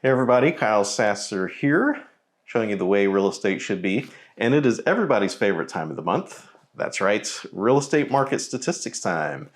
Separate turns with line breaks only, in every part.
Hey everybody, Kyle Sasser here, showing you the way real estate should be. And it is everybody's favorite time of the month. That's right, real estate market statistics time.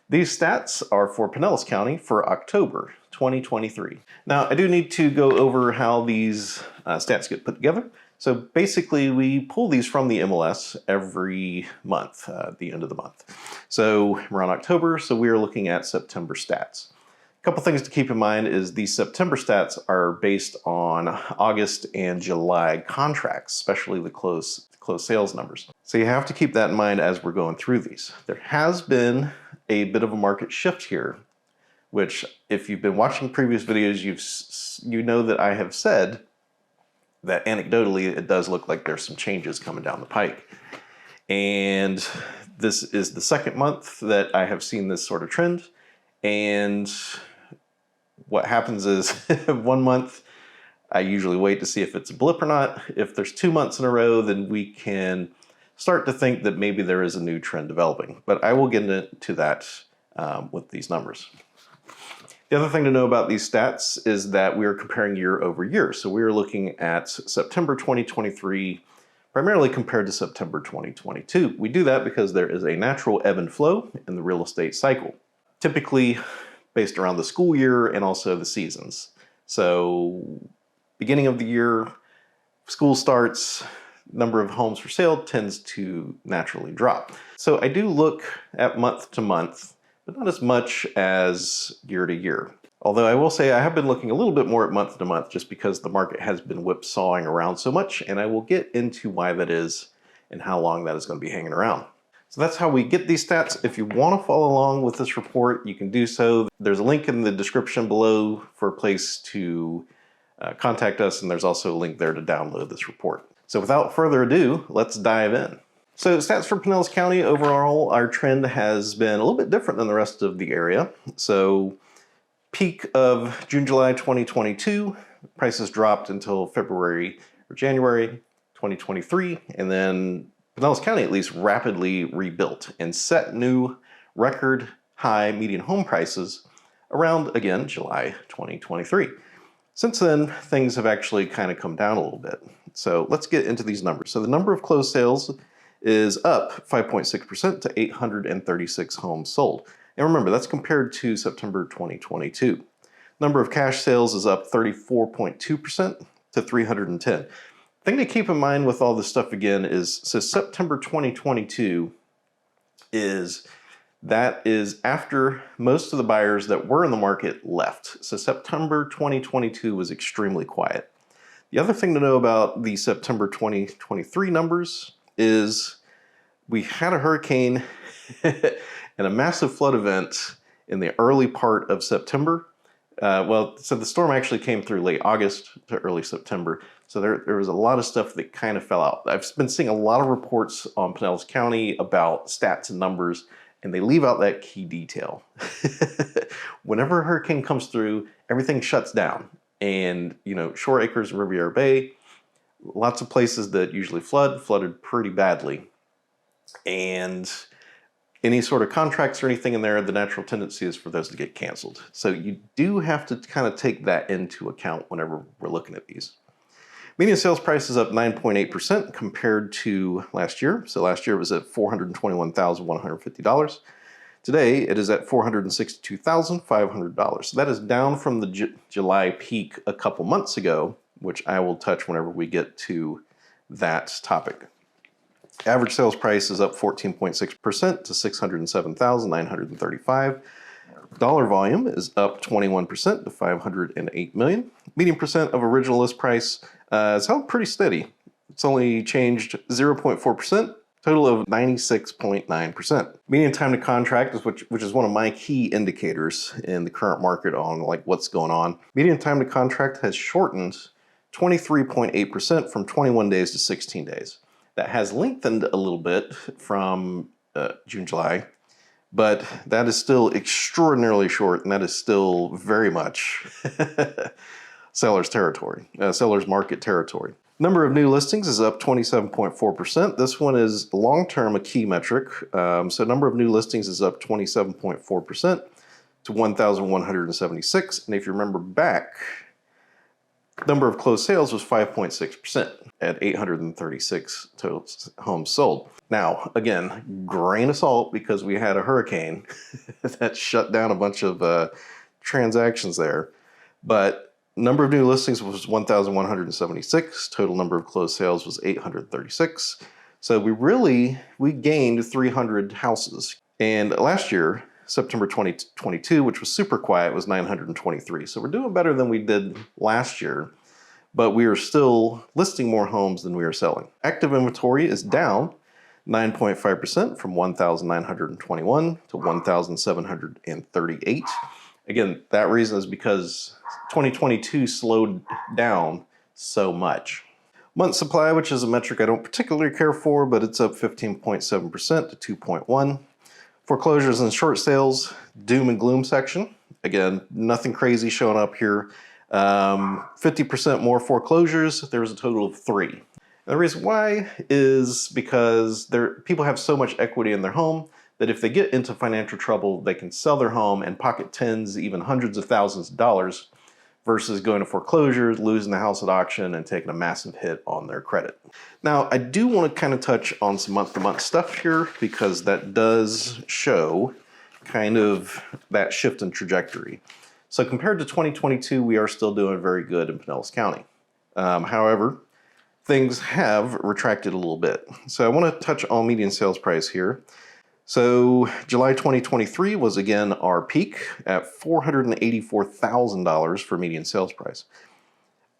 These stats are for Pinellas County for October 2023. Now, I do need to go over how these stats get put together. So basically, we pull these from the MLS every month, at the end of the month. So we're on October, so we are looking at September stats. A couple things to keep in mind is these September stats are based on August and July contracts, especially the closed sales numbers. So you have to keep that in mind as we're going through these. There has been a bit of a market shift here, which if you've been watching previous videos, you know that I have said that anecdotally it does look like there's some changes coming down the pike. And this is the second month that I have seen this sort of trend. And what happens is 1 month, I usually wait to see if it's a blip or not. If there's 2 months in a row, then we can start to think that maybe there is a new trend developing. But I will get into that with these numbers. The other thing to know about these stats is that we are comparing year over year. So we are looking at September 2023 primarily compared to September 2022. We do that because there is a natural ebb and flow in the real estate cycle, typically based around the school year and also the seasons. So beginning of the year, school starts, number of homes for sale tends to naturally drop. So I do look at month to month, but not as much as year to year. Although I will say I have been looking a little bit more at month to month just because the market has been whipsawing around so much, and I will get into why that is and how long that is going to be hanging around. So that's how we get these stats. If you want to follow along with this report, you can do so. There's a link in the description below for a place to contact us, and there's also a link there to download this report. So without further ado, let's dive in. So stats for Pinellas County, overall, our trend has been a little bit different than the rest of the area. So peak of June, July 2022, prices dropped until February or January 2023, and then Pinellas County at least rapidly rebuilt and set new record high median home prices around, again, July 2023. Since then, things have actually kind of come down a little bit. So let's get into these numbers. So the number of closed sales is up 5.6% to 836 homes sold. And remember, that's compared to September 2022. Number of cash sales is up 34.2% to 310. Thing to keep in mind with all this stuff again is, so September 2022 is after most of the buyers that were in the market left. So September 2022 was extremely quiet. The other thing to know about the September 2023 numbers is we had a hurricane and a massive flood event in the early part of September. So the storm actually came through late August to early September. So there was a lot of stuff that kind of fell out. I've been seeing a lot of reports on Pinellas County about stats and numbers, and they leave out that key detail. Whenever a hurricane comes through, everything shuts down. And, Shore Acres and Riviera Bay, lots of places that usually flooded pretty badly. And any sort of contracts or anything in there, the natural tendency is for those to get canceled. So you do have to kind of take that into account whenever we're looking at these. Median sales price is up 9.8% compared to last year. So last year it was at $421,150. Today it is at $462,500. So that is down from the July peak a couple months ago, which I will touch whenever we get to that topic. Average sales price is up 14.6% to $607,935. Dollar volume is up 21% to $508 million. Median percent of original list price is held pretty steady. It's only changed 0.4%, total of 96.9%. Median time to contract, which is one of my key indicators in the current market on what's going on. Median time to contract has shortened 23.8% from 21 days to 16 days. That has lengthened a little bit from June, July, but that is still extraordinarily short, and that is still very much seller's market territory. Number of new listings is up 27.4%. This one is long-term a key metric. So number of new listings is up 27.4% to 1,176. And if you remember back Number of closed sales was 5.6% at 836 total homes sold. Now, again, grain of salt because we had a hurricane that shut down a bunch of transactions there. But number of new listings was 1,176. Total number of closed sales was 836. So we gained 300 houses. And last year, September 2022, which was super quiet, was 923. So we're doing better than we did last year, but we are still listing more homes than we are selling. Active inventory is down 9.5% from 1,921 to 1,738. Again, that reason is because 2022 slowed down so much. Month supply, which is a metric I don't particularly care for, but it's up 15.7% to 2.1. Foreclosures and short sales, doom and gloom section. Again, nothing crazy showing up here. 50% more foreclosures. There was a total of 3. And the reason why is because people have so much equity in their home that if they get into financial trouble, they can sell their home and pocket tens, even hundreds of thousands of dollars versus going to foreclosures, losing the house at auction, and taking a massive hit on their credit. Now, I do want to kind of touch on some month-to-month stuff here because that does show kind of that shift in trajectory. So compared to 2022, we are still doing very good in Pinellas County. However, things have retracted a little bit. So I want to touch on median sales price here. So July 2023 was again our peak at $484,000 for median sales price.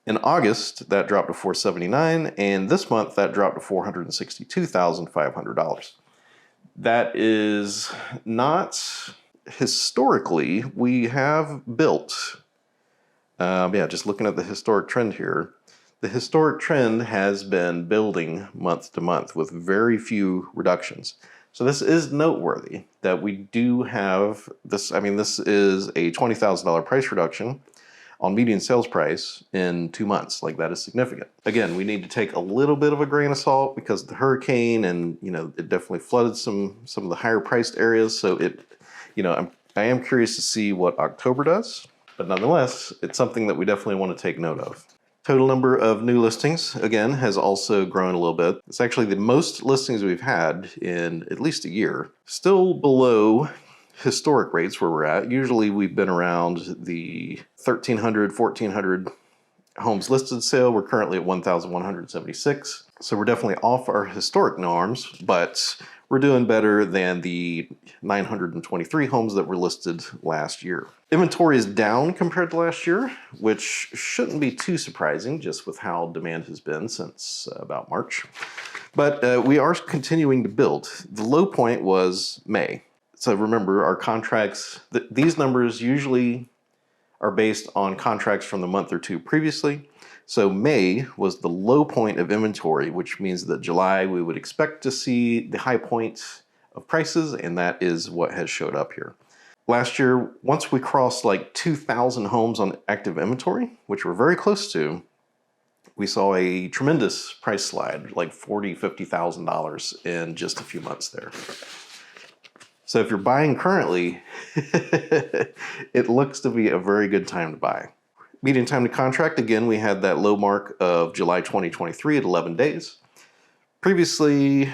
In August, that dropped to $479,000, and this month that dropped to $462,500. That is not historically, we have built, just looking at the historic trend here, the historic trend has been building month to month with very few reductions. So this is noteworthy that we do have this. I mean, this is a $20,000 price reduction on median sales price in 2 months. Like, that is significant. Again, we need to take a little bit of a grain of salt because of the hurricane, and it definitely flooded some of the higher priced areas. So I am curious to see what October does, but nonetheless, it's something that we definitely want to take note of. Total number of new listings, again, has also grown a little bit. It's actually the most listings we've had in at least a year. Still below historic rates where we're at. Usually we've been around the 1,300, 1,400 homes listed sale. We're currently at 1,176. So we're definitely off our historic norms, but we're doing better than the 923 homes that were listed last year. Inventory is down compared to last year, which shouldn't be too surprising just with how demand has been since about March. But we are continuing to build. The low point was May. So remember, our contracts, these numbers usually are based on contracts from the month or two previously. So May was the low point of inventory, which means that July we would expect to see the high point of prices, and that is what has showed up here. Last year, once we crossed like 2,000 homes on active inventory, which we're very close to, we saw a tremendous price slide, like $40,000, $50,000 in just a few months there. So if you're buying currently, it looks to be a very good time to buy. Median time to contract, again, we had that low mark of July 2023 at 11 days. Previously,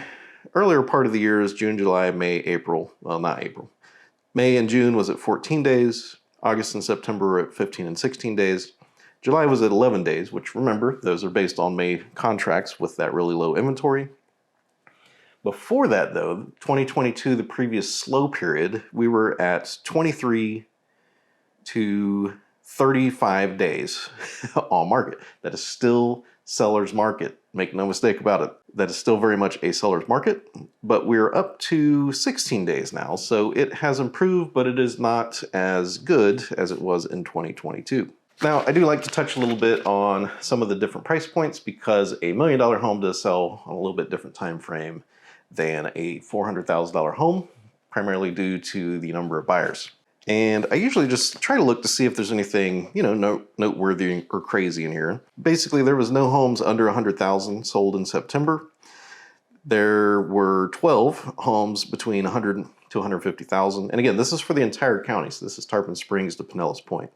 earlier part of the year is June, July, May, April. Well, not April. May and June was at 14 days. August and September were at 15 and 16 days. July was at 11 days, which, remember, those are based on May contracts with that really low inventory. Before that, though, 2022, the previous slow period, we were at 23 to 35 days on market. That is still seller's market. Make no mistake about it. That is still very much a seller's market, but we're up to 16 days now. So it has improved, but it is not as good as it was in 2022. Now, I do like to touch a little bit on some of the different price points because a $1 million home does sell on a little bit different time frame than a $400,000 home, primarily due to the number of buyers. And I usually just try to look to see if there's anything, noteworthy or crazy in here. Basically, there was no homes under 100,000 sold in September. There were 12 homes between 100 to 150,000. And again, this is for the entire county. So this is Tarpon Springs to Pinellas Point.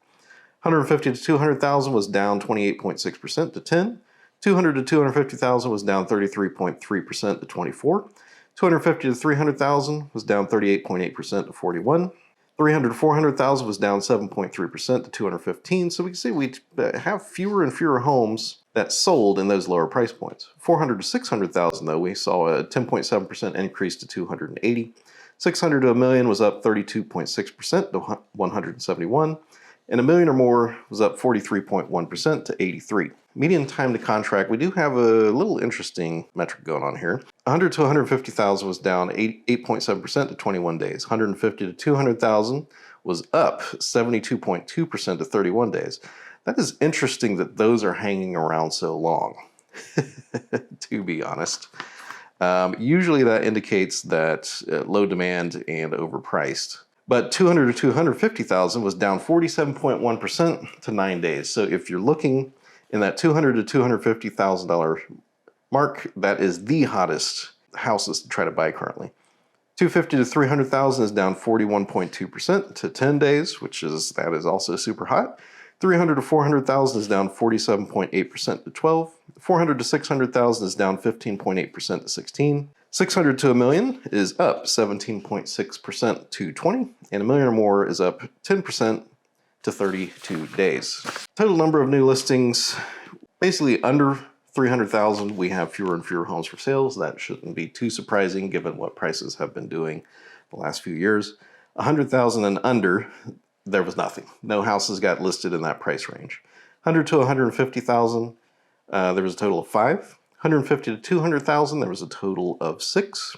150 to 200,000 was down 28.6% to 10. 200 to 250,000 was down 33.3% to 24. 250 to 300,000 was down 38.8% to 41. 300 to 400,000 was down 7.3% to 215. So we can see we have fewer and fewer homes that sold in those lower price points. 400 to 600,000 though, we saw a 10.7% increase to 280. 600 to a million was up 32.6% to 171. And a million or more was up 43.1% to 83. Median time to contract, we do have a little interesting metric going on here. 100 to 150,000 was down 8.7% to 21 days. 150 to 200,000 was up 72.2% to 31 days. That is interesting that those are hanging around so long, to be honest. Usually that indicates that low demand and overpriced. But 200 to 250,000 was down 47.1% to 9 days. So if you're looking in that $200,000 to $250,000 mark, that is the hottest houses to try to buy currently. 250 to 300,000 is down 41.2% to 10 days, that is also super hot. 300 to 400,000 is down 47.8% to 12. 400 to 600,000 is down 15.8% to 16. 600 to a million is up 17.6% to 20, and a million or more is up 10% to 32 days. Total number of new listings, basically under 300,000, we have fewer and fewer homes for sales. That shouldn't be too surprising given what prices have been doing the last few years. 100,000 and under, there was nothing. No houses got listed in that price range. 100 to 150,000, there was a total of 5. 150 to 200,000, there was a total of 6.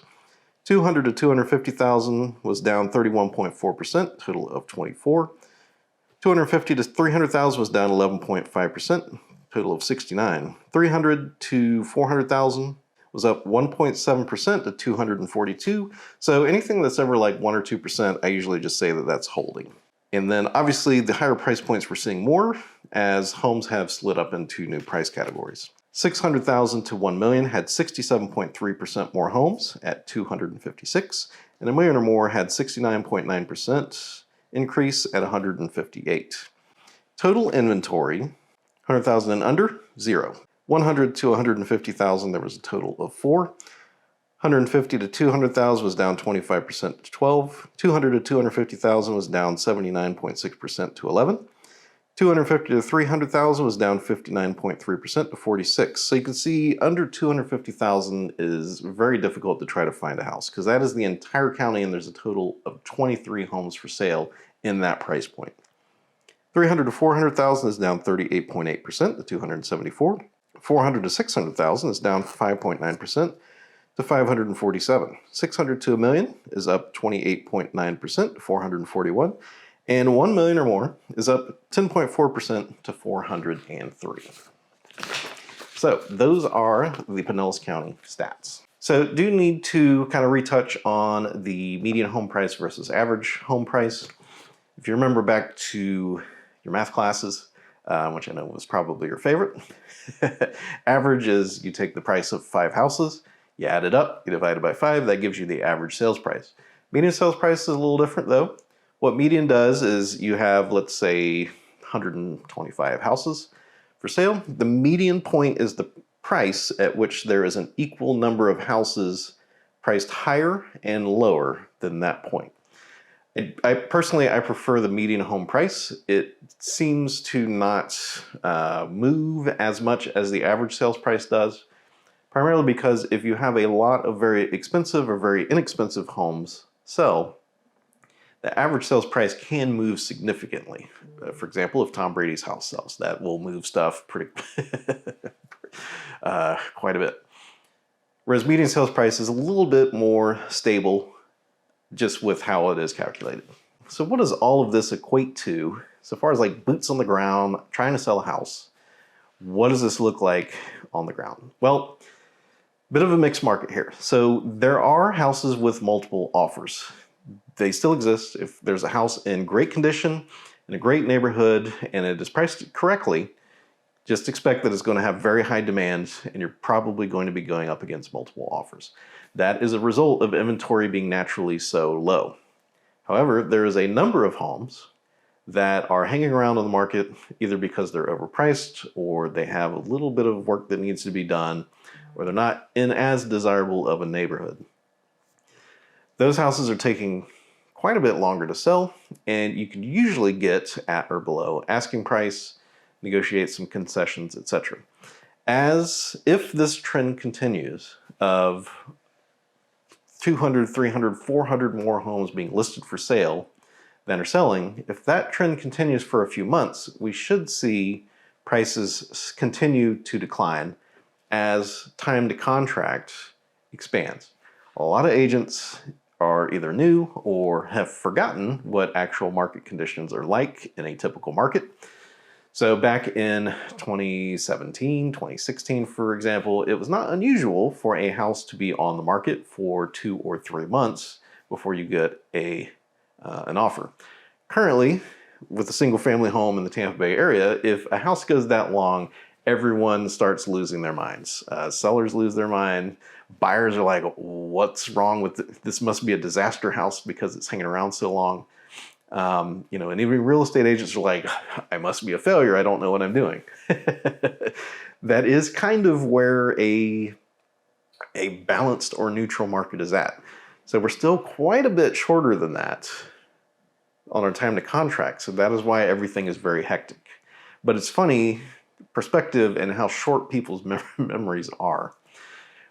200 to 250,000 was down 31.4%, total of 24. 250 to 300,000 was down 11.5%, total of 69. 300 to 400,000 was up 1.7% to 242. So anything that's ever like 1 or 2%, I usually just say that that's holding. And then obviously the higher price points we're seeing more as homes have split up into new price categories. 600,000 to 1 million had 67.3% more homes at 256, and a million or more had 69.9% increase at 158. Total inventory, 100,000 and under, 0. 100 to 150,000, there was a total of 4. 150 to 200,000 was down 25% to 12. 200 to 250,000 was down 79.6% to 11. 250 to 300,000 was down 59.3% to 46. So you can see under 250,000 is very difficult to try to find a house because that is the entire county and there's a total of 23 homes for sale in that price point. 300 to 400,000 is down 38.8% to 274. 400 to 600,000 is down 5.9% to 547. 600 to a million is up 28.9% to 441. And 1 million or more is up 10.4% to 403. So those are the Pinellas County stats. So do need to kind of retouch on the median home price versus average home price. If you remember back to your math classes, which I know was probably your favorite, average is you take the price of 5 houses, you add it up, you divide it by 5, that gives you the average sales price. Median sales price is a little different though. What median does is you have, let's say, 125 houses for sale. The median point is the price at which there is an equal number of houses priced higher and lower than that point. I personally prefer the median home price. It seems to not move as much as the average sales price does, primarily because if you have a lot of very expensive or very inexpensive homes sell, the average sales price can move significantly. For example, if Tom Brady's house sells, that will move stuff pretty quite a bit. Whereas median sales price is a little bit more stable just with how it is calculated. So what does all of this equate to so far as like boots on the ground, trying to sell a house? What does this look like on the ground? Well, bit of a mixed market here. So there are houses with multiple offers. They still exist. If there's a house in great condition, in a great neighborhood, and it is priced correctly, just expect that it's going to have very high demand and you're probably going to be going up against multiple offers. That is a result of inventory being naturally so low. However, there is a number of homes that are hanging around on the market either because they're overpriced or they have a little bit of work that needs to be done or they're not in as desirable of a neighborhood. Those houses are taking quite a bit longer to sell, and you can usually get at or below asking price, negotiate some concessions, etc. As if this trend continues of 200, 300, 400 more homes being listed for sale than are selling, if that trend continues for a few months, we should see prices continue to decline as time to contract expands. A lot of agents are either new or have forgotten what actual market conditions are like in a typical market. So back in 2017, 2016, for example, it was not unusual for a house to be on the market for 2 or 3 months before you get an offer. Currently, with a single family home in the Tampa Bay area, if a house goes that long, everyone starts losing their minds. Sellers lose their mind. Buyers are like, what's wrong with this? This must be a disaster house because it's hanging around so long. And even real estate agents are like, I must be a failure. I don't know what I'm doing. That is kind of where a balanced or neutral market is at. So we're still quite a bit shorter than that on our time to contract. So that is why everything is very hectic. But it's funny, perspective and how short people's memories are.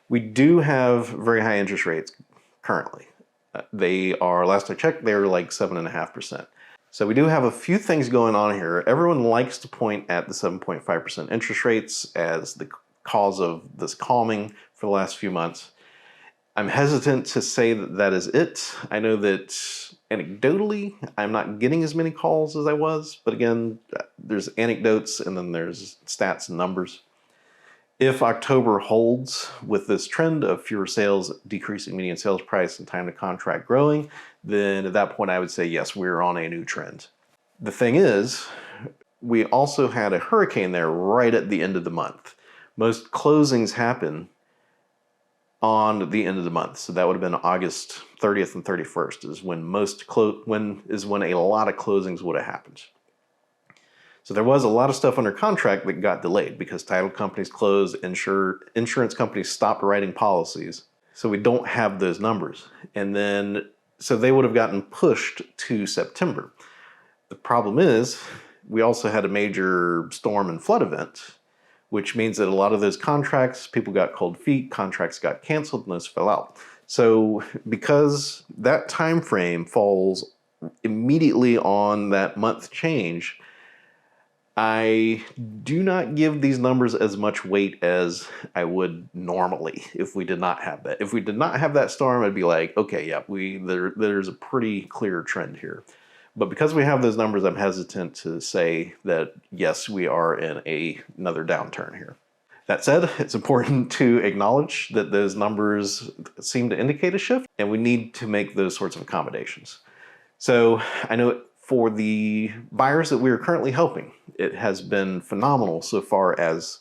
We do have very high interest rates currently. They are, last I checked, they're like 7.5%. So we do have a few things going on here. Everyone likes to point at the 7.5% interest rates as the cause of this calming for the last few months. I'm hesitant to say that that is it. I know that anecdotally, I'm not getting as many calls as I was, but again, there's anecdotes and then there's stats and numbers. If October holds with this trend of fewer sales, decreasing median sales price, and time to contract growing, then at that point I would say, yes, we're on a new trend. The thing is, we also had a hurricane there right at the end of the month. Most closings happen on the end of the month. So that would have been August 30th and 31st is when when a lot of closings would have happened. So there was a lot of stuff under contract that got delayed because title companies closed, insurance companies stopped writing policies. So we don't have those numbers. And then, so they would have gotten pushed to September. The problem is we also had a major storm and flood event, which means that a lot of those contracts, people got cold feet, contracts got canceled, and those fell out. So because that time frame falls immediately on that month change, I do not give these numbers as much weight as I would normally if we did not have that. If we did not have that storm, I'd be like, okay, yeah, there's a pretty clear trend here. But because we have those numbers, I'm hesitant to say that, yes, we are in another downturn here. That said, it's important to acknowledge that those numbers seem to indicate a shift, and we need to make those sorts of accommodations. So I know for the buyers that we are currently helping, it has been phenomenal so far as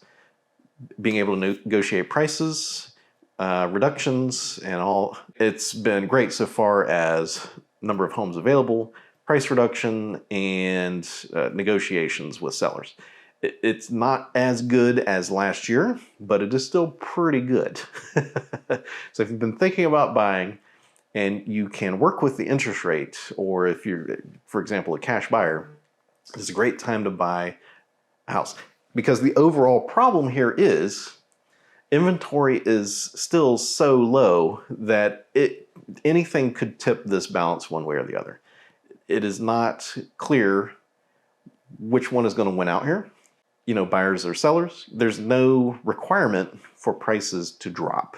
being able to negotiate prices, reductions, and all. It's been great so far as number of homes available, price reduction, and negotiations with sellers. It's not as good as last year, but it is still pretty good. So if you've been thinking about buying, and you can work with the interest rate, or if you're, for example, a cash buyer, it's a great time to buy a house. Because the overall problem here is inventory is still so low that anything could tip this balance one way or the other. It is not clear which one is going to win out here. Buyers or sellers. There's no requirement for prices to drop.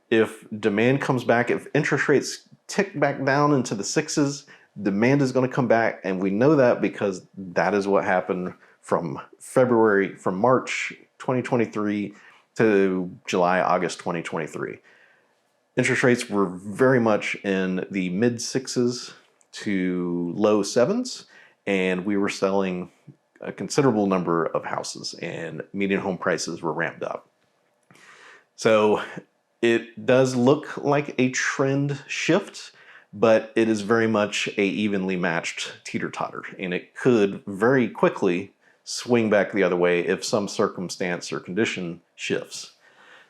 If demand comes back, if interest rates tick back down into the 6s, demand is going to come back. And we know that because that is what happened from March 2023 to July, August 2023. Interest rates were very much in the mid 6s to low 7s, and we were selling a considerable number of houses and median home prices were ramped up. So it does look like a trend shift, but it is very much a evenly matched teeter-totter, and it could very quickly swing back the other way if some circumstance or condition shifts.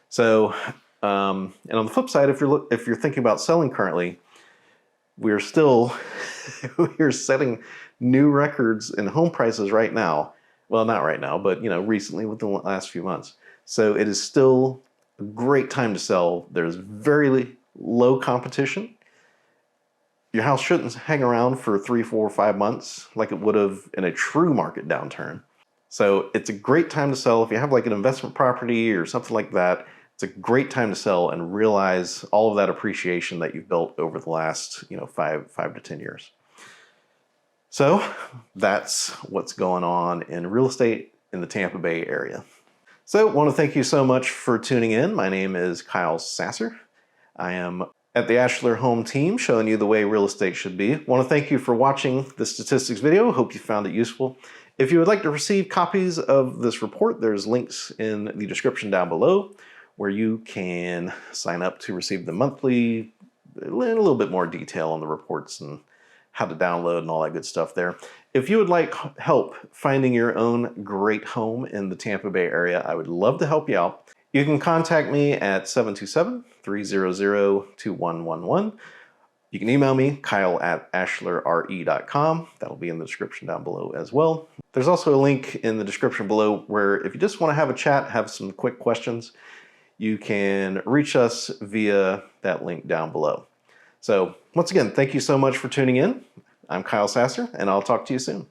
So, and on the flip side, if you're thinking about selling currently, we're still we're setting new records in home prices right now. Well, not right now, but recently, within the last few months. So it is still a great time to sell. There's very low competition. Your house shouldn't hang around for 3, 4, 5 months like it would have in a true market downturn. So it's a great time to sell. If you have like an investment property or something like that, it's a great time to sell and realize all of that appreciation that you've built over the last 5 to 10 years. So that's what's going on in real estate in the Tampa Bay area. So I want to thank you so much for tuning in. My name is Kyle Sasser. I am at the Ashler Home Team, showing you the way real estate should be. I want to thank you for watching the statistics video. Hope you found it useful. If you would like to receive copies of this report, there's links in the description down below where you can sign up to receive the monthly, a little bit more detail on the reports and how to download and all that good stuff there. If you would like help finding your own great home in the Tampa Bay area, I would love to help you out. You can contact me at 727-300-2111. You can email me, kyle@ashlerre.com. That'll be in the description down below as well. There's also a link in the description below where if you just want to have a chat, have some quick questions, you can reach us via that link down below. So once again, thank you so much for tuning in. I'm Kyle Sasser, and I'll talk to you soon.